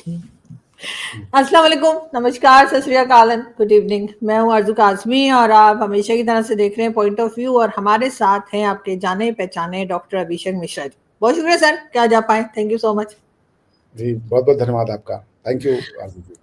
अस्सलाम वालेकुम, नमस्कार, सत श्री अकाल, गुड इवनिंग। मैं हूं आरजू काज़मी और आप हमेशा की तरह से देख रहे हैं पॉइंट ऑफ व्यू, और हमारे साथ हैं आपके जाने पहचाने डॉक्टर अभिषेक मिश्रा जी। बहुत शुक्रिया सर कि आज आ पाए, थैंक यू सो मच। जी बहुत बहुत धन्यवाद आपका, थैंक यू आरजू जी।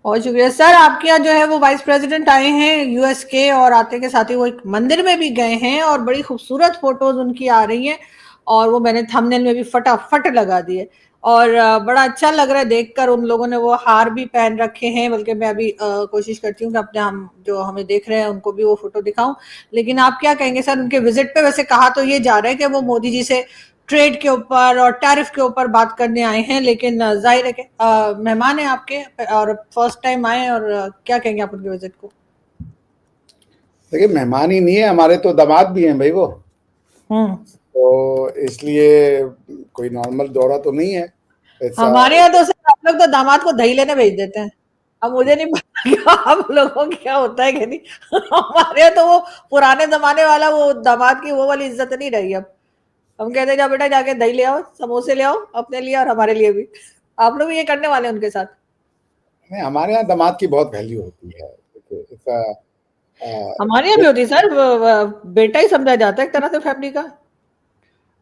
बहुत शुक्रिया सर। आपके यहाँ जो है वो वाइस प्रेसिडेंट आए हैं यूएस के, और आते के साथ ही वो एक मंदिर में भी गए हैं और बड़ी खूबसूरत फोटोज उनकी आ रही हैं, और वो मैंने थंबनेल में भी फटाफट लगा दिए, और बड़ा अच्छा लग रहा है देखकर। उन लोगों ने वो हार भी पहन रखे हैं, बल्कि मैं अभी कोशिश करती हूँ कि अपने हम जो हमें देख रहे हैं उनको भी वो फोटो दिखाऊं। लेकिन आप क्या कहेंगे सर उनके विजिट पे? वैसे कहा तो ये जा रहा है कि वो मोदी जी से ट्रेड के ऊपर और टैरिफ के ऊपर बात करने आए हैं, लेकिन जाहिर है कि मेहमान है आपके और फर्स्ट टाइम आए, और क्या कहेंगे आप उनके विजिट को? देखिए मेहमान ही नहीं है, हमारे तो दामाद भी हैं भाई वो, तो इसलिए कोई नॉर्मल दौरा तो नहीं है ऐसा। हमारे यहाँ तो सर आप लोग तो दामाद को दही लेने भेज देते हैं। अब मुझे नहीं पता कि आप लोगों को क्या होता है कि नहीं। हमारे यहाँ तो वो पुराने जमाने वाला वो दामाद की वो वाली इज्जत नहीं रही अब। हम कहते हैं जाओ बेटा जाके दही ले आओ, समोसे ले आओ अपने लिए और हमारे लिए भी। आप लोग भी ये करने वाले हैं उनके साथ? नहीं, हमारे यहाँ दामाद की बहुत वैल्यू होती है। देखिए, ऐसा हमारे यहाँ भी होती है सर, बेटा ही समझा जाता है एक तरह से फैमिली का।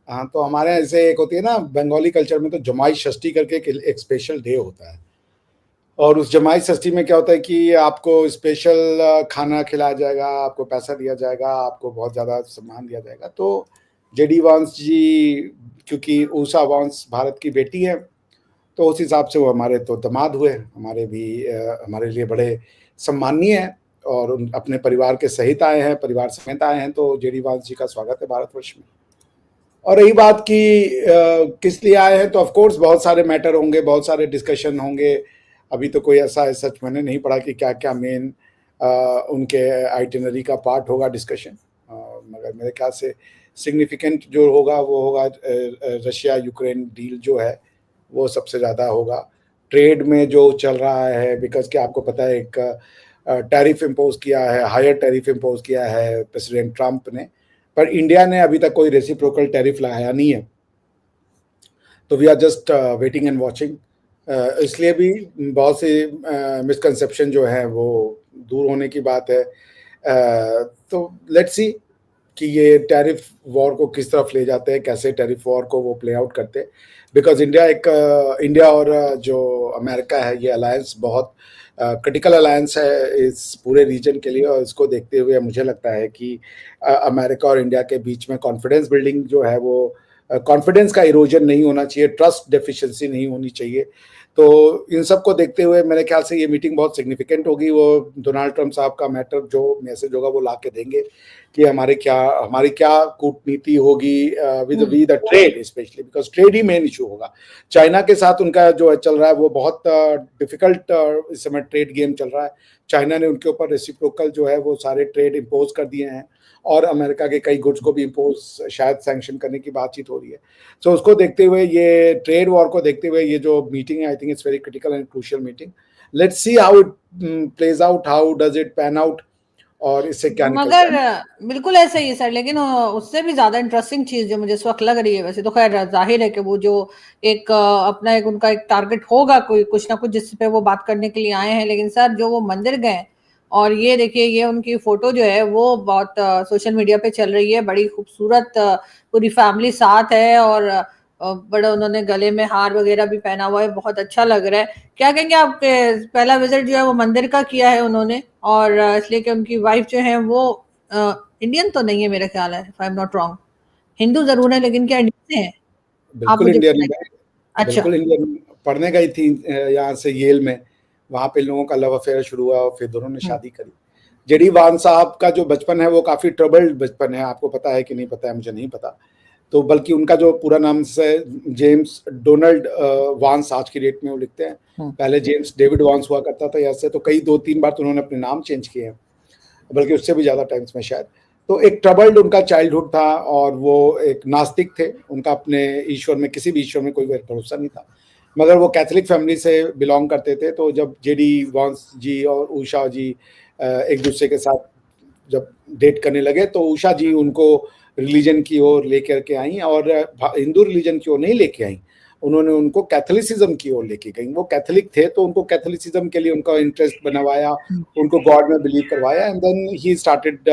हाँ, तो हमारे यहाँ ऐसे एक होती है ना, बंगाली कल्चर में तो जमाई षष्ठी करके एक स्पेशल डे होता है, और उस जमाई षष्ठी में क्या होता है कि आपको स्पेशल खाना खिलाया जाएगा, आपको पैसा दिया जाएगा, आपको बहुत ज़्यादा सम्मान दिया जाएगा। तो जेडी वांस जी, क्योंकि ऊषा वांस भारत की बेटी है, तो उस हिसाब से वो हमारे तो दामाद हुए, हमारे भी हमारे लिए बड़े सम्मानीय हैं, और उन अपने परिवार के सहित आए हैं, परिवार समेत आए हैं। तो जेडी वांस जी का स्वागत है भारतवर्ष में। और रही बात कि किस लिए आए हैं, तो ऑफ कोर्स बहुत सारे मैटर होंगे, बहुत सारे डिस्कशन होंगे। अभी तो कोई ऐसा है सच मैंने नहीं पढ़ा कि क्या क्या मेन उनके आइटिनरी का पार्ट होगा डिस्कशन, मगर मेरे ख्याल से सिग्निफिकेंट जो होगा वो होगा रशिया यूक्रेन डील जो है वो सबसे ज़्यादा होगा। ट्रेड में जो चल रहा है, बिकॉज कि आपको पता है एक टैरिफ इम्पोज किया है, हायर टैरिफ इम्पोज किया है प्रेसिडेंट ट्रंप ने, पर इंडिया ने अभी तक कोई रेसिप्रोकल टैरिफ लगाया नहीं है। तो we are just waiting and watching. इसलिए भी बहुत सी मिसकंसेप्शन जो है वो दूर होने की बात है। तो लेट्स सी कि ये टैरिफ वॉर को किस तरफ ले जाते हैं, कैसे टैरिफ वॉर को वो प्ले आउट करते हैं। बिकॉज इंडिया और जो अमेरिका है, ये अलायंस बहुत क्रिटिकल अलायंस है इस पूरे रीजन के लिए, और इसको देखते हुए मुझे लगता है कि अमेरिका और इंडिया के बीच में कॉन्फिडेंस बिल्डिंग जो है वो, कॉन्फिडेंस का इरोजन नहीं होना चाहिए, ट्रस्ट डेफिशिएंसी नहीं होनी चाहिए। तो इन सब को देखते हुए मेरे ख्याल से ये मीटिंग बहुत सिग्निफिकेंट होगी। वो डोनाल्ड ट्रंप साहब का मैटर जो मैसेज होगा वो ला के देंगे कि हमारी क्या कूटनीति होगी with the trade, specially because trade he main issue होगा। चाइना के साथ उनका जो चल रहा है वो बहुत डिफिकल्ट इस समय ट्रेड गेम चल रहा है। चाइना ने उनके ऊपर रेसिप्रोकल जो है वो सारे ट्रेड इम्पोज कर दिए हैं, और अमेरिका के कई गुड्स को भी इम्पोज शायद सैंक्शन करने की बातचीत हो रही है। सो उसको देखते हुए, ये ट्रेड वॉर को देखते हुए ये जो मीटिंग है, I think it's very critical and crucial meeting. Let's see how it plays out, how does it pan out, और इससे क्या निकलता है। मगर बिल्कुल ऐसा ही है सर, लेकिन उससे भी ज्यादा इंटरेस्टिंग चीज जो मुझे इस वक्त लग रही है, वैसे तो खैर जाहिर है कि वो जो एक अपना एक उनका एक टारगेट होगा कोई कुछ ना कुछ जिस पे वो बात करने के लिए आए हैं, लेकिन सर जो वो मंदिर गए, और ये देखिए ये उनकी फोटो जो है वो बहुत सोशल मीडिया पे चल रही है, बड़ी खूबसूरत पूरी फैमिली साथ है, और बड़ा उन्होंने गले में हार वगैरह भी पहना हुआ है, बहुत अच्छा लग रहा है। क्या कहेंगे आपके? पहला विजिट जो है वो मंदिर का किया है उन्होंने, और इसलिए कि उनकी वाइफ जो है वो इंडियन तो नहीं है मेरा ख्याल है, if I am not wrong. Hindu जरूर है, लेकिन क्या इंडियन से है? आप बिल्कुल मुझे इंडियन बताइए। है, अच्छा। बिल्कुल इंडियन। पढ़ने गई थी यहाँ से येल में, वहाँ पे लोगों का लव अफेयर शुरू हुआ और फिर दोनों ने शादी करी। जेडी वान साहब का जो बचपन है वो काफ़ी ट्रबल्ड बचपन है, आपको पता है कि नहीं पता है मुझे नहीं पता। तो बल्कि उनका जो पूरा नाम से जेम्स डोनाल्ड वांस आज की डेट में वो लिखते हैं, पहले जेम्स डेविड वांस हुआ करता था ऐसे, तो कई 2-3 बार तो उन्होंने अपने नाम चेंज किए हैं, बल्कि उससे भी ज़्यादा टाइम्स में शायद। तो एक ट्रबल्ड उनका चाइल्डहुड था, और वो एक नास्तिक थे, उनका अपने ईश्वर में, किसी भी ईश्वर में कोई भरोसा नहीं था, मगर वो कैथोलिक फैमिली से बिलोंग करते थे। तो जब जेडी वांस जी और उषा जी एक दूसरे के साथ जब डेट करने लगे, तो उषा जी उनको रिलीजन की ओर लेकर के आई, और हिंदू रिलीजन की ओर नहीं लेके आई, उन्होंने उनको कैथोलिसिज्म की ओर लेके गई। वो कैथोलिक थे तो उनको कैथोलिसिज्म के लिए उनका इंटरेस्ट बनवाया, उनको गॉड में बिलीव करवाया, and then he started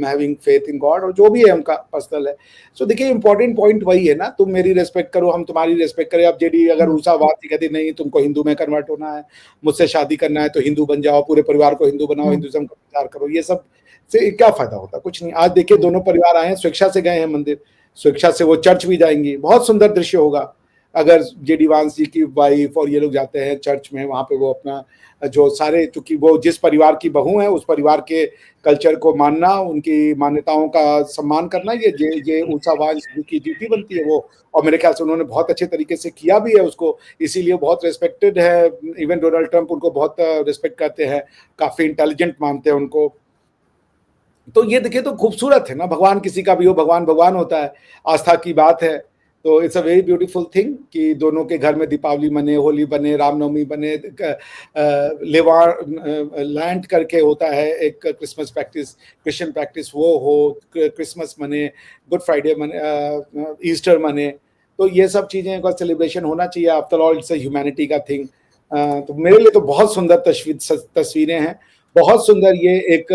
having faith in God, और जो भी है उनका पर्सनल है। सो देखिए इंपॉर्टेंट पॉइंट वही है ना, तुम मेरी रेस्पेक्ट करो, हम तुम्हारी रेस्पेक्ट करें। अब जेडी अगर उषावाद कहती नहीं तुमको हिंदू में कन्वर्ट होना है, मुझसे शादी करना है तो हिंदू बन जाओ, पूरे परिवार को हिंदू बनाओ, हिंदुइज्म का प्रचार करो, ये सब से क्या फायदा होता? कुछ नहीं। आज देखिए दोनों परिवार आए हैं, स्वेच्छा से गए हैं मंदिर, स्वेच्छा से वो चर्च भी जाएंगी, बहुत सुंदर दृश्य होगा अगर जेडी वांस जी की वाइफ और ये लोग जाते हैं चर्च में, वहां पे वो अपना जो सारे, चूंकि वो जिस परिवार की बहू है उस परिवार के कल्चर को मानना, उनकी मान्यताओं का सम्मान करना, ये उषा वांस जी की ड्यूटी बनती है वो, और मेरे ख्याल से उन्होंने बहुत अच्छे तरीके से किया भी है उसको, इसीलिए बहुत रिस्पेक्टेड है। इवन डोनाल्ड ट्रंप उनको बहुत रिस्पेक्ट करते हैं, काफी इंटेलिजेंट मानते हैं उनको। तो ये देखिए तो खूबसूरत है ना, भगवान किसी का भी हो, भगवान भगवान होता है, आस्था की बात है। तो it's a very beautiful thing कि दोनों के घर में दीपावली बने, होली बने, रामनवमी बने, लेवार लैंड करके होता है एक क्रिसमस प्रैक्टिस, क्रिश्चियन प्रैक्टिस, वो हो, क्रिसमस मने, गुड फ्राइडे मने, ईस्टर मने। तो ये सब चीजें का सेलिब्रेशन होना चाहिए। After all it's a humanity का थिंग। तो मेरे लिए तो बहुत सुंदर तस्वीरें हैं, बहुत सुंदर। ये एक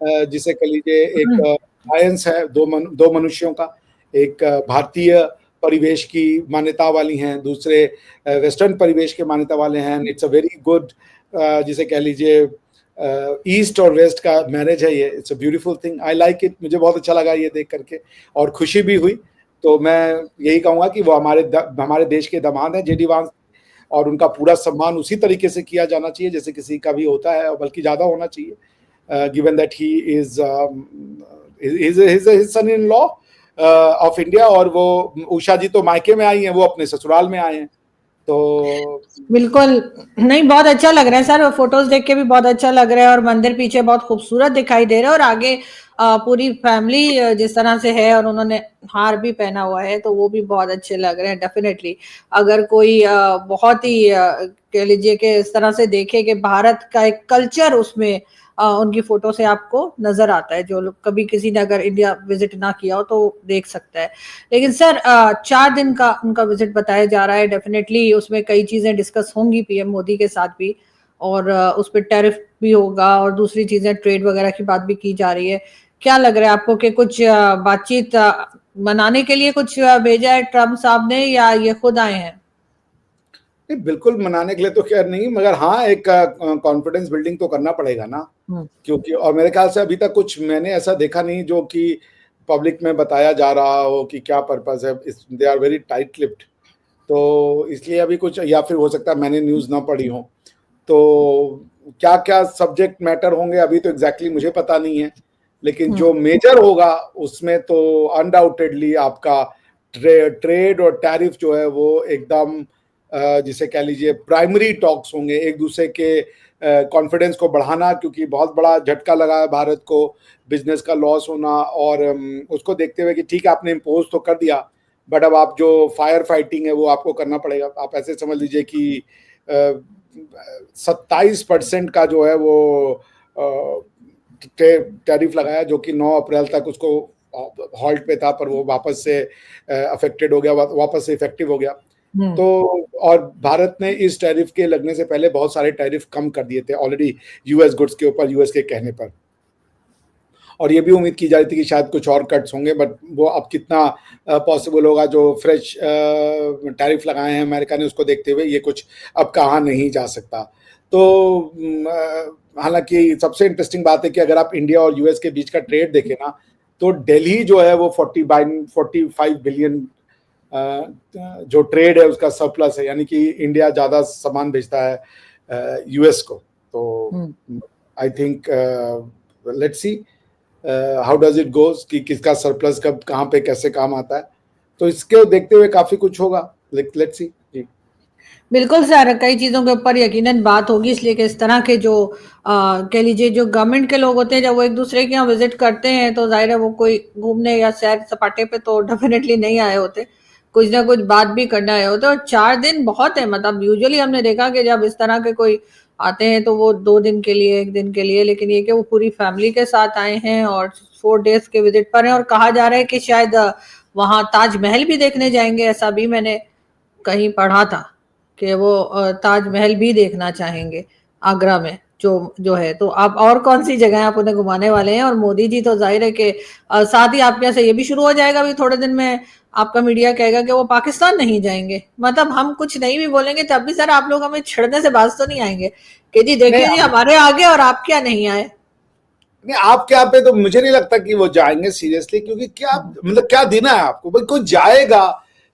जिसे कह लीजिए एक अलायंस है दो मनुष्यों का, एक भारतीय परिवेश की मान्यता वाली हैं, दूसरे वेस्टर्न परिवेश के मान्यता वाले हैं। इट्स अ वेरी गुड, जिसे कह लीजिए ईस्ट और वेस्ट का मैरिज है ये। It's a beautiful thing, I like it. मुझे बहुत अच्छा लगा ये देख करके और खुशी भी हुई। तो मैं यही कहूँगा कि वो हमारे देश के दामाद हैं जेडी वांस, और उनका पूरा सम्मान उसी तरीके से किया जाना चाहिए जैसे किसी का भी होता है, बल्कि ज़्यादा होना चाहिए, given that he is his son-in-law of India. और वो उषा जी तो मायके में आई हैं, वो अपने ससुराल में आए हैं। तो बिल्कुल नहीं, बहुत अच्छा लग रहा है सर, फोटोज देख के भी बहुत अच्छा लग रहा है, और मंदिर पीछे बहुत खूबसूरत दिखाई दे रहा है, और आगे पूरी फैमिली जिस तरह से है, और उन्होंने हार भी पहना हुआ है, तो वो भी बहुत अच्छे लग रहे हैं डेफिनेटली। अगर कोई बहुत ही कह लीजिए कि इस तरह से देखे कि भारत का एक कल्चर उसमें उनकी फोटो से आपको नजर आता है, जो लोग कभी किसी ने अगर इंडिया विजिट ना किया हो तो देख सकता है। लेकिन सर 4 दिन का उनका विजिट बताया जा रहा है, डेफिनेटली उसमें कई चीजें डिस्कस होंगी पीएम मोदी के साथ भी, और उस पर टैरिफ भी होगा, और दूसरी चीजें ट्रेड वगैरह की बात भी की जा रही है। क्या लग रहा है आपको कि कुछ बातचीत मनाने के लिए कुछ भेजा है ट्रम्प साहब ने, या ये खुद आए हैं? बिल्कुल मनाने के लिए तो खैर नहीं, मगर हाँ एक कॉन्फिडेंस बिल्डिंग तो करना पड़ेगा ना, क्योंकि और मेरे ख्याल से अभी तक कुछ मैंने ऐसा देखा नहीं जो कि पब्लिक में बताया जा रहा हो कि क्या पर्पस है। They are very tight lipped, तो इसलिए अभी कुछ, या फिर हो सकता है मैंने न्यूज़ ना पढ़ी हो, तो क्या क्या सब्जेक्ट मैटर होंगे अभी तो एग्जैक्टली मुझे पता नहीं है। लेकिन जो मेजर होगा उसमें तो अनडाउटेडली आपका ट्रेड और टैरिफ जो है वो एकदम जिसे कह लीजिए प्राइमरी टॉक्स होंगे, एक दूसरे के कॉन्फिडेंस को बढ़ाना, क्योंकि बहुत बड़ा झटका लगा है भारत को, बिजनेस का लॉस होना, और उसको देखते हुए कि ठीक है आपने इम्पोज तो कर दिया, बट अब आप जो फायर फाइटिंग है वो आपको करना पड़ेगा। आप ऐसे समझ लीजिए कि 27% का जो है वो टैरिफ लगाया, जो कि 9 अप्रैल तक उसको हॉल्ट पे था, पर वो वापस से अफेक्टेड हो गया, वापस से इफेक्टिव हो गया। तो और भारत ने इस टैरिफ के लगने से पहले बहुत सारे टैरिफ कम कर दिए थे ऑलरेडी यूएस गुड्स के ऊपर, यूएस के कहने पर, और ये भी उम्मीद की जा रही थी कि शायद कुछ और कट्स होंगे, बट वो अब कितना पॉसिबल होगा, जो फ्रेश टैरिफ लगाए हैं अमेरिका ने, उसको देखते हुए ये कुछ अब कहा नहीं जा सकता। तो हालांकि सबसे इंटरेस्टिंग बात है कि अगर आप इंडिया और यूएस के बीच का ट्रेड देखें ना, तो दिल्ली जो है वो 45 बिलियन जो ट्रेड है उसका सरप्लस है, यानी कि इंडिया ज्यादा सामान भेजता है यूएस को। तो I think let's see how does it goes कि किसका सरप्लस कब कहाँ पे कैसे काम आता है, तो इसके देखते हुए काफी कुछ होगा। लेट्स सी जी। बिल्कुल सर, कई चीज़ों के ऊपर यकीनन बात होगी, इसलिए कि इस तरह के जो कह लीजिए जो गवर्नमेंट के लोग होते हैं, जब वो एक दूसरे के यहाँ विजिट करते हैं तो जाहिर है वो कोई घूमने या सैर सपाटे पे तो डेफिनेटली नहीं आए होते, कुछ ना कुछ बात भी करना आए होते। और 4 दिन बहुत है, मतलब यूजुअली हमने देखा कि जब इस तरह के कोई आते हैं तो वो 2 दिन के लिए, 1 दिन के लिए, लेकिन ये कि वो पूरी फैमिली के साथ आए हैं और 4 डेज के विजिट पर हैं, और कहा जा रहा है कि शायद वहाँ ताजमहल भी देखने जाएंगे, ऐसा भी मैंने कहीं पढ़ा था कि वो ताजमहल भी देखना चाहेंगे आगरा में, जो है। तो आप और कौन सी जगह आप उन्हें घुमाने वाले हैं? और मोदी जी तो जाहिर है कि साथ ही आपके यहाँ से ये भी शुरू हो जाएगा अभी थोड़े दिन में, आपका मीडिया कहेगा कि वो पाकिस्तान नहीं जाएंगे। मतलब हम कुछ नहीं भी बोलेंगे तब भी सर आप लोग हमें छेड़ने से बाज तो नहीं आएंगे कि जी देखिए जी हमारे आगे और आप क्या नहीं आए। नहीं, आपके यहाँ पे तो मुझे नहीं लगता कि वो जाएंगे सीरियसली, क्योंकि क्या मतलब क्या देना है आपको भाई? कोई जाएगा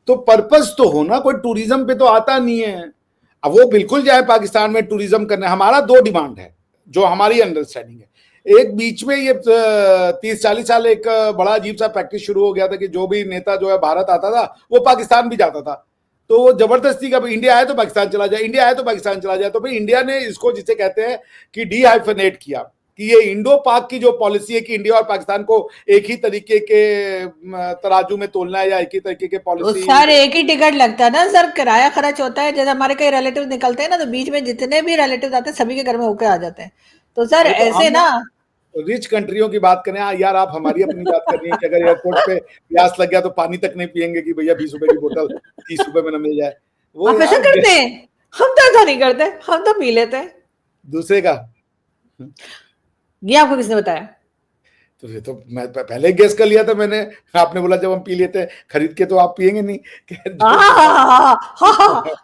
तो पर्पस तो हो ना, कोई टूरिज्म पे तो आता नहीं है। अब वो बिल्कुल जाए पाकिस्तान में टूरिज्म करने। हमारा दो डिमांड है जो हमारी अंडरस्टैंडिंग है। एक बीच में ये 30-40 साल एक बड़ा अजीब सा प्रैक्टिस शुरू हो गया था कि जो भी नेता जो है भारत आता था वो पाकिस्तान भी जाता था। तो वो जबरदस्ती का इंडिया आए तो पाकिस्तान चला जाए, इंडिया आए तो पाकिस्तान चला जाए। तो भाई इंडिया ने इसको जिसे कहते हैं कि डीहाइफनेट किया, कि ये इंडो पाक की जो पॉलिसी है कि इंडिया और पाकिस्तान को एक ही तरीके के तराजू में तोलना है या एक ही तरीके के तो पॉलिसी। सर एक ही टिकट लगता है ना सर, किराया खर्च होता है। जैसे हमारे कई रिलेटिव निकलते हैं ना, तो बीच में जितने भी रिलेटिव आते हैं सभी के घर में होके आ जाते हैं। तो सर नहीं तो ऐसे हम ना रिच कंट्रियों की बात करें यार, आप हमारी अपनी बात कर रही हैं कि अगर एयरपोर्ट पे प्यास लग गया तो पानी तक नहीं पियेंगे कि भैया 20 रुपए की बोतल 30 रुपए में न मिल जाए। वो आप ऐसा यार करते हैं? हम तो ऐसा नहीं करते, हम तो पी लेते हैं। दूसरे का। ये आपको किसने बताया? तो ये तो मैं पहले गेस कर लिया था मैंने। आपने बोला जब हम पी लेते हैं खरीद के तो आप पियेंगे नहीं।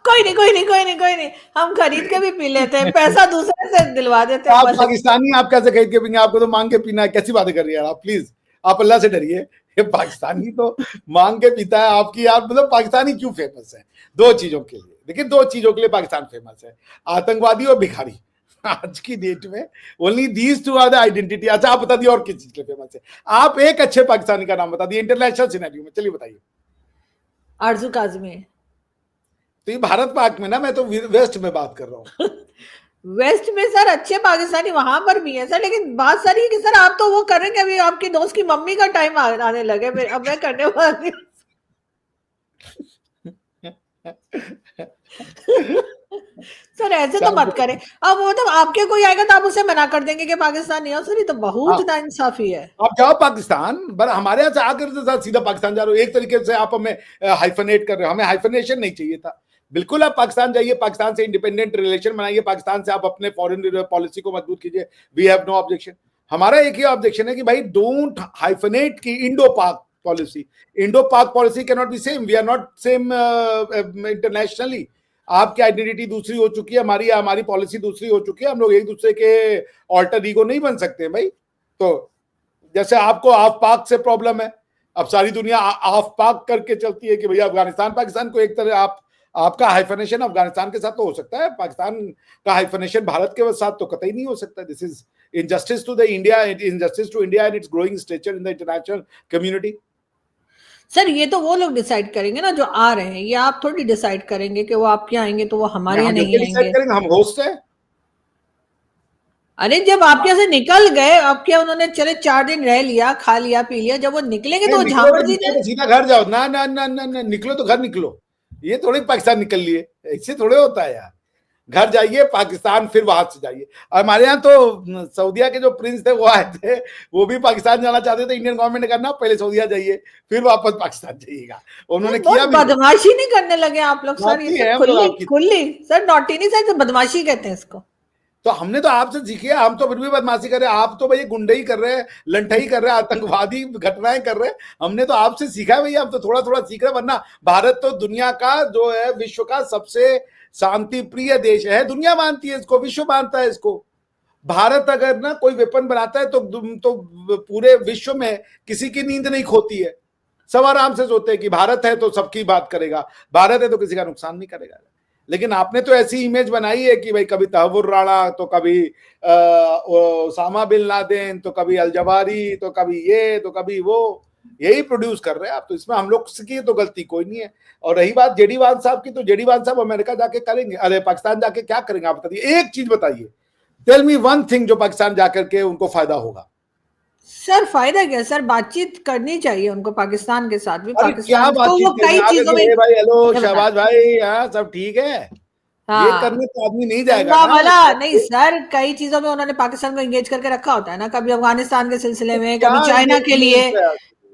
कोई नहीं कोई नहीं कोई नहीं कोई नहीं, हम खरीद के भी पी लेते हैं, पैसा दूसरे से दिलवा देते हैं आप बस। पाकिस्तानी, आप कैसे खरीद के पीएंगे? आपको तो मांग के पीना है। कैसी बातें कर रही है यार आप? प्लीज आप अल्लाह से डरिए। ये पाकिस्तानी तो मांग के पीता है। आपकी यार मतलब पाकिस्तानी क्यों फेमस है? दो चीजों के लिए, देखिए दो चीजों के लिए पाकिस्तान फेमस है, आतंकवादी और भिखारी। आज की डेट में only these two are the identity. अच्छा आप बता दिए और किस चीज के लिए फेमस है? आप एक अच्छे पाकिस्तानी का नाम बता दिए इंटरनेशनल सिनेरियो में, चलिए बताइए। आरजू काजमी। तो ये भारत पाक में ना, मैं तो वेस्ट में बात कर रहा हूँ। वेस्ट में सर अच्छे पाकिस्तानी वहां पर भी है सर, लेकिन बात सर ये कि सर आप तो वो करेंगे, अभी आपकी दोस्त की मम्मी का टाइम आने लगे, फिर अब मैं करने वाली। सर ऐसे तो मत करें। अब वो तो आपके कोई आएगा तो आप उसे मना कर देंगे कि पाकिस्तान नहीं आओ सर, ये तो बहुत नाइंसाफी है। आप जाओ पाकिस्तान, पर हमारे यहाँ से आकर तो सीधा पाकिस्तान जा रहे हो। एक तरीके से आप हमें हाइफनेट कर रहे हो। हमें हाइफनेशन नहीं चाहिए था। बिल्कुल आप पाकिस्तान जाइए, पाकिस्तान से इंडिपेंडेंट रिलेशन बनाइए, पाकिस्तान से आप अपने फॉरेन पॉलिसी को मजबूत कीजिए। We have no objection. हमारा एक ही ऑब्जेक्शन है कि भाई डोंट हाइफनेट की Indo Pak policy. Indo Pak policy can not be same. We are not same internationally. आपकी आइडेंटिटी दूसरी हो चुकी है, हमारी हमारी पॉलिसी दूसरी हो चुकी है। हम लोग एक दूसरे के ऑल्टर ईगो नहीं बन सकते भाई। तो जैसे आपको आफ पाक से प्रॉब्लम है, अब सारी दुनिया आफ पाक करके चलती है कि भैया अफगानिस्तान पाकिस्तान को एक तरह आपका हाइफनेशन अफगानिस्तान के साथ तो हो सकता है, पाकिस्तान का हाइफनेशन भारत के साथ तो कतई नहीं हो सकता। This is injustice to the India, injustice to India and its growing stature in the international community. Sir ये तो वो लोग डिसाइड करेंगे ना जो आ रहे हैं, ये आप थोड़ी डिसाइड करेंगे कि वो आपके आएंगे तो वो हमारे यहाँ नहीं आएंगे। करेंगे, हम होस्ट हैं। अरे जब आपके यहाँ से निकल गए, अब क्या उन्होंने चले 4 दिन रह लिया, खा लिया पी लिया, जब वो निकलेंगे तो जहां मर्जी तो सीधा घर जाओ ना ना ना ना ना, निकलो तो घर निकलो। ये थोड़ी पाकिस्तान निकल लिए, ऐसे थोड़े होता है यार। घर जाइए पाकिस्तान, फिर वहां से जाइए। हमारे यहाँ तो सऊदिया के जो प्रिंस थे वो आए थे, वो भी पाकिस्तान जाना चाहते थे। इंडियन गवर्नमेंट ने करना पहले सऊदिया जाइए फिर वापस पाकिस्तान जाइएगा, उन्होंने किया भी। बदमाशी नहीं करने लगे आप लोग सर, ये खुली खुली सर, नॉटी नहीं सर, बदमाशी कहते हैं इसको। तो हमने तो आपसे सीखी है, हम तो फिर भी बदमाशी कर रहे हैं। आप तो भाई गुंडई कर रहे हैं, लंठई कर रहे हैं, आतंकवादी घटनाएं कर रहे हैं। हमने तो आपसे सीखा है भैया, हम तो थोड़ा थोड़ा सीख रहे हैं। वरना भारत तो दुनिया का जो है विश्व का सबसे शांति प्रिय देश है। दुनिया मानती है इसको, विश्व मानता है इसको। भारत अगर ना कोई वेपन बनाता है तो पूरे विश्व में किसी की नींद नहीं खोती है। सब आराम से सोते हैं कि भारत है तो सबकी बात करेगा, भारत है तो किसी का नुकसान नहीं करेगा। लेकिन आपने तो ऐसी इमेज बनाई है कि भाई कभी तहव्वुर राणा, तो कभी ओसामा बिन लादेन, तो कभी अल जवारी, तो कभी ये, तो कभी वो, यही प्रोड्यूस कर रहे हैं आप। तो इसमें हम लोग की तो गलती कोई नहीं है। और रही बात जेडी वान साहब की, तो जेडी वान साहब अमेरिका जाके करेंगे, अरे पाकिस्तान जाके क्या करेंगे आप बताइए? एक चीज बताइए, टेल मी वन थिंग जो पाकिस्तान जाकर के उनको फायदा होगा। सर फायदा क्या सर, बातचीत करनी चाहिए उनको पाकिस्तान के साथ भी। क्या पाकिस्तान को वो कई चीजों में भाई, हेलो शहबाज भाई, हाँ सब ठीक है। हाँ, ये करने तो आदमी नहीं जाएगा ना। वाला नहीं सर, कई चीजों में उन्होंने पाकिस्तान को एंगेज करके रखा होता है ना, कभी अफगानिस्तान के सिलसिले में, कभी चाइना के लिए।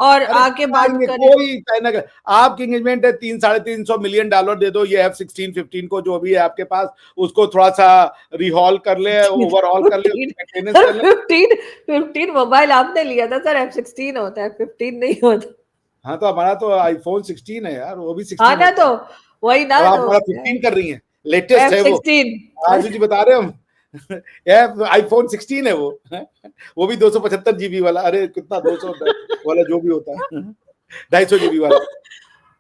और अरे आके बात आएंगे करें। कोई चाइना का, आपकी एंगेजमेंट है 300-350 मिलियन डॉलर दे दो, ये F-16-15 को जो भी है आपके पास, उसको थोड़ा सा रिहॉल कर ले, ओवरऑल कर ले, 15 मेंटेनेंस सर, कर ले। 15 मोबाइल आपने लिया था सर, F-16 होता है, 15 नहीं होता। हाँ तो हमारा तो आईफोन 16 है यार, वो भी हाँ 16 ना, होता तो है। वही ना, और आप तो हमारा 15 कर रही हैं, लेटेस्ट है वो, F-16। आरजू जी बता रहे हम। आईफोन 16 है वो। वो भी 275 जीबी वाला, अरे कितना 200 वाला जो भी होता है, 250 जीबी वाला।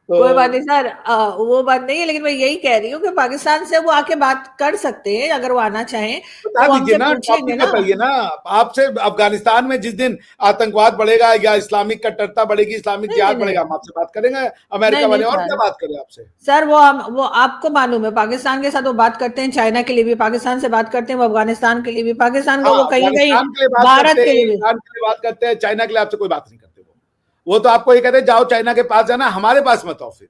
कोई बात तो नहीं सर, वो बात नहीं है, लेकिन मैं यही कह रही हूँ कि पाकिस्तान से वो आके बात कर सकते हैं अगर वो आना चाहें, बता तो वो दीजिए हमसे ना, पूछेंगे टॉपिक ना। बताइए ना। आपसे अफगानिस्तान में जिस दिन आतंकवाद बढ़ेगा या इस्लामिक कट्टरता बढ़ेगी, इस्लामिक नहीं नहीं जिहाद नहीं बढ़ेगा, हम आपसे बात करेंगे, अमेरिका नहीं नहीं वाले, और क्या सर, बात करें आपसे। सर वो आपको मालूम है, पाकिस्तान के साथ वो बात करते हैं, चाइना के लिए भी पाकिस्तान से बात करते हैं, वो अफगानिस्तान के लिए भी पाकिस्तान को, हाँ, वो कहीं कहीं अफगानिस्तान के लिए बात करते भारत के हैं, लिए भी। ईरान के लिए बात करते हैं, चाइना के लिए आपसे कोई बात नहीं करते। वो तो आपको ये कहते हैं जाओ चाइना के पास जाना, हमारे पास मत आओ। फिर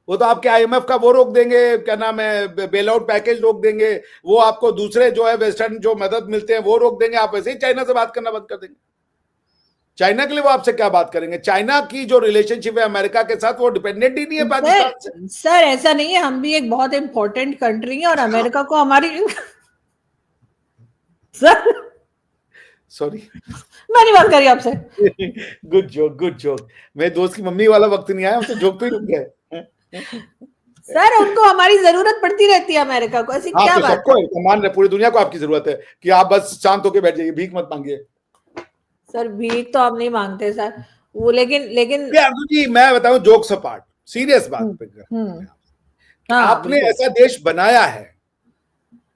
वो तो आपके आईएमएफ का वो रोक देंगे, क्या नाम है, बेल आउट पैकेज रोक देंगे, वो आपको दूसरे जो है वेस्टर्न जो मदद मिलते हैं वो रोक देंगे, आप वैसे ही चाइना से बात करना बंद कर देंगे। चाइना के लिए वो आपसे क्या बात करेंगे? चाइना की जो रिलेशनशिप है अमेरिका के साथ, वो डिपेंडेंट ही नहीं है पाकिस्तान से। सर ऐसा नहीं है, हम भी एक बहुत इंपॉर्टेंट कंट्री है और अमेरिका को हमारी सर सॉरी। मैं नहीं बात करी आपसे। Good joke, good joke. मेरे दोस्त की मम्मी वाला वक्त नहीं आया, हम तो जोक पे ही रुक गए। सर उनको हमारी जरूरत पड़ती रहती है, अमेरिका को, ऐसी हाँ क्या तो बात सबको है। मान रहे, पूरी दुनिया को आपकी जरूरत है कि आप बस शांत होकर बैठ जाइए, भीख मत मांगिए। सर भीख तो हम नहीं मांगते सर, वो लेकिन लेकिन अर्जुन जी मैं बताऊं, जोक्स अपार्ट, सीरियस बात पे कर रहा हूं मैं आपसे। हाँ आपने बिल्कुल। ऐसा देश बनाया है,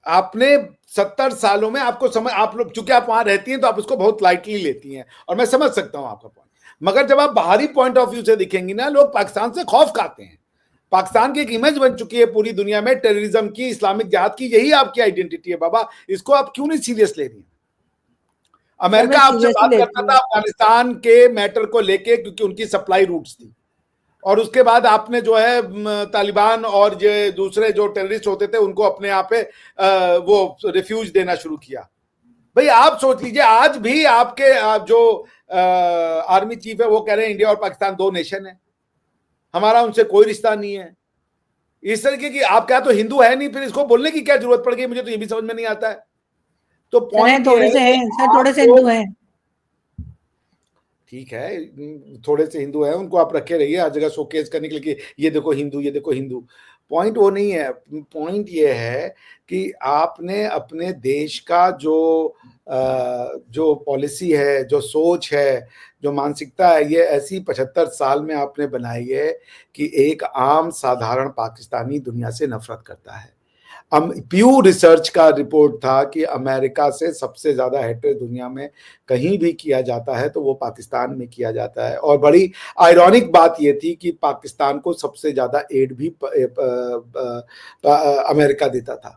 आपने 70 सालों में, आपको समझ, आप लोग चूंकि आप वहां रहती हैं तो आप उसको बहुत लाइटली लेती हैं, और मैं समझ सकता हूं आपका पॉइंट। मगर जब आप बाहरी पॉइंट ऑफ व्यू से दिखेंगी ना, लोग पाकिस्तान से खौफ खाते हैं। पाकिस्तान की एक इमेज बन चुकी है पूरी दुनिया में, टेररिज्म की, इस्लामिक जिहाद की, यही आपकी आइडेंटिटी है बाबा, इसको आप क्यों नहीं सीरियस ले रही? सर मैं अमेरिका आपसे सीरियसली बात करता लेती था हूँ। अफगानिस्तान के मैटर को लेके, क्योंकि उनकी सप्लाई रूट्स थी, और उसके बाद आपने जो है तालिबान और ये दूसरे जो टेररिस्ट होते थे उनको अपने यहाँ पे वो रिफ्यूज देना शुरू किया। भाई आप सोच लीजिए, आज भी आपके जो आर्मी चीफ है वो कह रहे हैं इंडिया और पाकिस्तान दो नेशन है, हमारा उनसे कोई रिश्ता नहीं है। इस तरीके की, आप क्या तो हिंदू है नहीं, फिर इसको बोलने की क्या जरूरत पड़ गई, मुझे तो ये भी समझ में नहीं आता है। तो सर हैं, पॉइंट ये थोड़े है से कि हैं सर, थोड़े आप से हिंदू लोग, हैं। ठीक है थोड़े से हिंदू हैं, उनको आप रखे रहिए हर जगह शोकेस करने के लिए कि ये देखो हिंदू, ये देखो हिंदू। पॉइंट वो नहीं है, पॉइंट ये है कि आपने अपने देश का जो पॉलिसी है, जो सोच है, जो मानसिकता है, ये ऐसी 75 साल में आपने बनाई है कि एक आम साधारण पाकिस्तानी दुनिया से नफरत करता है। प्यू रिसर्च का रिपोर्ट था कि अमेरिका से सबसे ज्यादा हेट्रेड दुनिया में कहीं भी किया जाता है तो वो पाकिस्तान में किया जाता है, और बड़ी आयरॉनिक बात ये थी कि पाकिस्तान को सबसे ज्यादा एड भी अमेरिका देता था।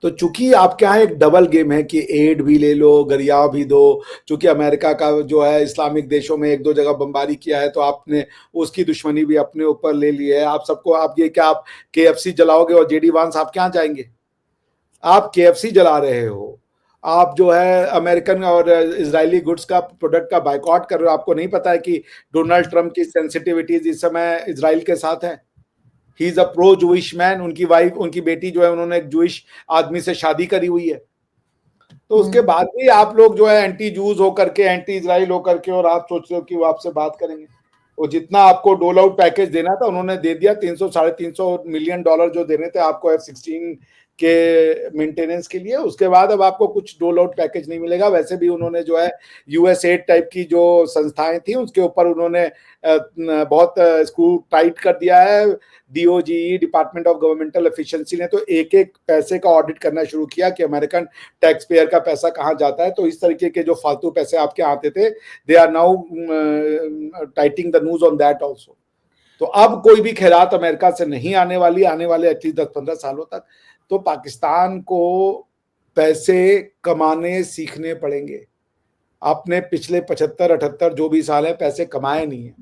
तो चूंकि आपके यहाँ एक डबल गेम है कि एड भी ले लो, गरिया भी दो, चूंकि अमेरिका का जो है इस्लामिक देशों में एक दो जगह बमबारी किया है तो आपने उसकी दुश्मनी भी अपने ऊपर ले ली है। आप सबको, आप ये क्या, आप केएफसी जलाओगे और जेडी वांस आप कहाँ जाएंगे? आप केएफसी जला रहे हो, आप जो है अमेरिकन और इजरायली गुड्स का, प्रोडक्ट का बाइकआउट कर रहे हो। आपको नहीं पता है कि डोनाल्ड ट्रंप की सेंसिटिविटीज इस समय इजराइल के साथ है? He is a pro Jewish man, उनकी वाइफ, उनकी बेटी जो है उन्होंने एक जूइश आदमी से शादी करी हुई है। तो उसके बाद भी आप लोग जो है एंटी जूज होकर के, एंटी इजराइल होकर के, और आप सोच रहे हो कि वो आपसे बात करेंगे। वो जितना आपको डोल आउट पैकेज देना था उन्होंने दे दिया, 300-350 मिलियन डॉलर जो देने थे आपको F-16 के मेंटेनेंस के लिए। उसके बाद अब आपको कुछ डोल आउट पैकेज नहीं मिलेगा। वैसे भी उन्होंने जो है यूएसएड टाइप की जो संस्थाएं थी उसके ऊपर उन्होंने बहुत स्क्रू टाइट कर दिया है। DOG, department of governmental efficiency ने तो एक एक पैसे का ऑडिट करना शुरू किया कि अमेरिकन टैक्स पेयर का पैसा कहाँ जाता है। तो इस तरीके के जो फालतू पैसे आपके आते थे, they are now tightening the news on that also. तो अब कोई भी खैरात अमेरिका से नहीं आने वाली, आने वाले एटलीस्ट 10-15 सालों तक। तो पाकिस्तान को पैसे कमाने सीखने पड़ेंगे। आपने पिछले 75-78 जो भी साल है पैसे कमाए नहीं है,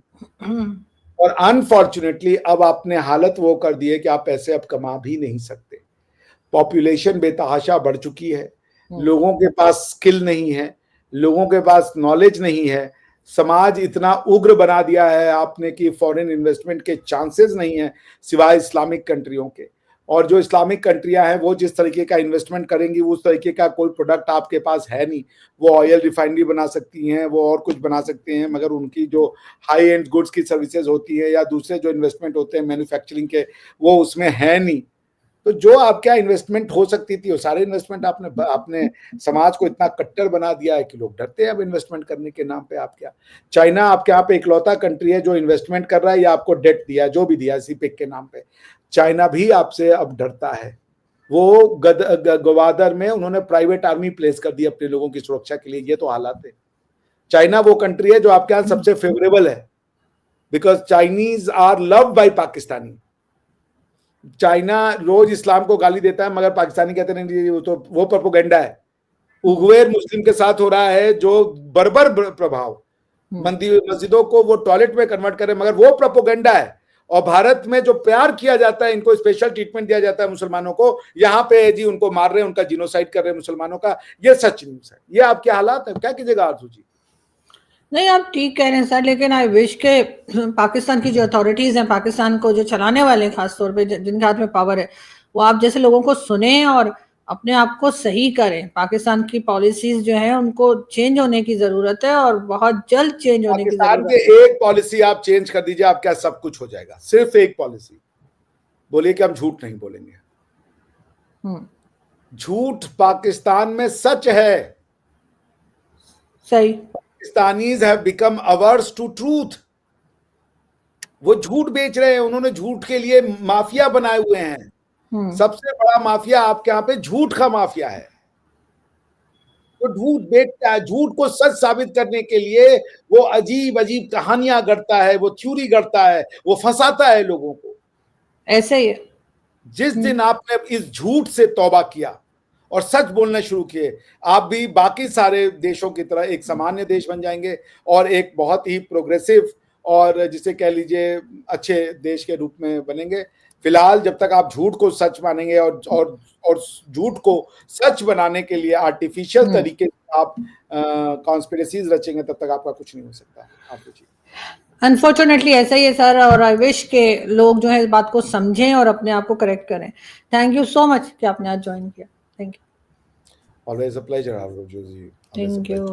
और अनफॉर्चुनेटली अब आपने हालत वो कर दी है कि आप पैसे अब कमा भी नहीं सकते। पॉपुलेशन बेतहाशा बढ़ चुकी है, लोगों के पास स्किल नहीं है, लोगों के पास नॉलेज नहीं है, समाज इतना उग्र बना दिया है आपने कि फॉरेन इन्वेस्टमेंट के चांसेस नहीं है सिवाय इस्लामिक कंट्रियों के। और जो इस्लामिक कंट्रियां हैं वो जिस तरीके का इन्वेस्टमेंट करेंगी उस तरीके का कोई प्रोडक्ट आपके पास है नहीं। वो ऑयल रिफाइनरी बना सकती हैं, वो और कुछ बना सकते हैं, मगर उनकी जो हाई एंड गुड्स की सर्विसेज होती है या दूसरे जो इन्वेस्टमेंट होते हैं मैन्युफैक्चरिंग के, वो उसमें है नहीं। तो जो आपके यहाँ इन्वेस्टमेंट हो सकती थी वो सारे इन्वेस्टमेंट आपने समाज को इतना कट्टर बना दिया है कि लोग डरते हैं अब इन्वेस्टमेंट करने के नाम पे। आप क्या, चाइना आपके यहाँ पे इकलौता कंट्री है जो इन्वेस्टमेंट कर रहा है या आपको डेट दिया, जो भी दिया सीपेक के नाम पे। चाइना भी आपसे अब डरता है। वो गवादर में उन्होंने प्राइवेट आर्मी प्लेस कर दी अपने लोगों की सुरक्षा के लिए। ये तो हालात है। चाइना वो कंट्री है जो आपके यहाँ सबसे फेवरेबल है, because Chinese are love by Pakistani. China रोज इस्लाम को गाली देता है, मगर पाकिस्तानी कहते नहीं वो प्रोपेगेंडा है। उग्वेर मुस्लिम के साथ हो रहा है जो बर्बर प्रभाव, मस्जिदों को वो टॉयलेट में कन्वर्ट करे, मगर वो प्रोपेगेंडा है। और भारत में जो प्यार किया जाता है, इनको स्पेशल ट्रीटमेंट दिया जाता है मुसलमानों को, यहाँ पे जी उनको मार रहे हैं, उनका जिनोसाइड कर रहे हैं मुसलमानों का। ये सच न्यूज है। ये आपके हालात है, क्या कीजिएगा आरजू जी? नहीं, आप ठीक कह रहे हैं सर, लेकिन आई विश के पाकिस्तान की जो अथॉरिटीज हैं, पाकिस्तान को जो चलाने वाले हैं, खासतौर पे जिनके हाथ में पावर है, वो आप जैसे लोगों को सुने और अपने आप को सही करें। पाकिस्तान की पॉलिसीज जो है उनको चेंज होने की जरूरत है और बहुत जल्द चेंज होने की पाकिस्तान जरूरत के है। एक पॉलिसी आप चेंज कर दीजिए, आप क्या सब कुछ हो जाएगा। सिर्फ एक पॉलिसी बोलिए कि हम झूठ नहीं बोलेंगे। झूठ पाकिस्तान में सच है। सही। Pakistanis have become averse to truth. वो झूठ बेच रहे हैं, उन्होंने झूठ के लिए माफिया बनाए हुए हैं। सबसे बड़ा माफिया आपके यहाँ पे झूठ का माफिया है। तो झूठ बेचता है, झूठ को सच साबित करने के लिए वो अजीब अजीब कहानियां गढ़ता है, वो थ्योरी गढ़ता है, वो फंसाता है लोगों को। ऐसे ही है। जिस दिन आपने इस झूठ से तौबा किया और सच बोलना शुरू किए, आप भी बाकी सारे देशों की तरह एक सामान्य देश बन जाएंगे और एक बहुत ही प्रोग्रेसिव और जिसे कह लीजिए अच्छे देश के रूप में बनेंगे। फिलहाल जब तक आप झूठ को सच मानेंगे और झूठ को सच बनाने के लिए आर्टिफिशियल तरीके से आप कॉन्स्पिरेसीज रचेंगे, तब तक आपका कुछ नहीं हो सकता। आप पूछिए। अनफॉर्चुनेटली ऐसा ही है सर, और आई विश के लोग जो है इस बात को समझें और अपने आप को करेक्ट करें। थैंक यू सो मच कि आपने आज ज्वाइन किया। Thank you. Always a pleasure Aarzoo ji. Thank you.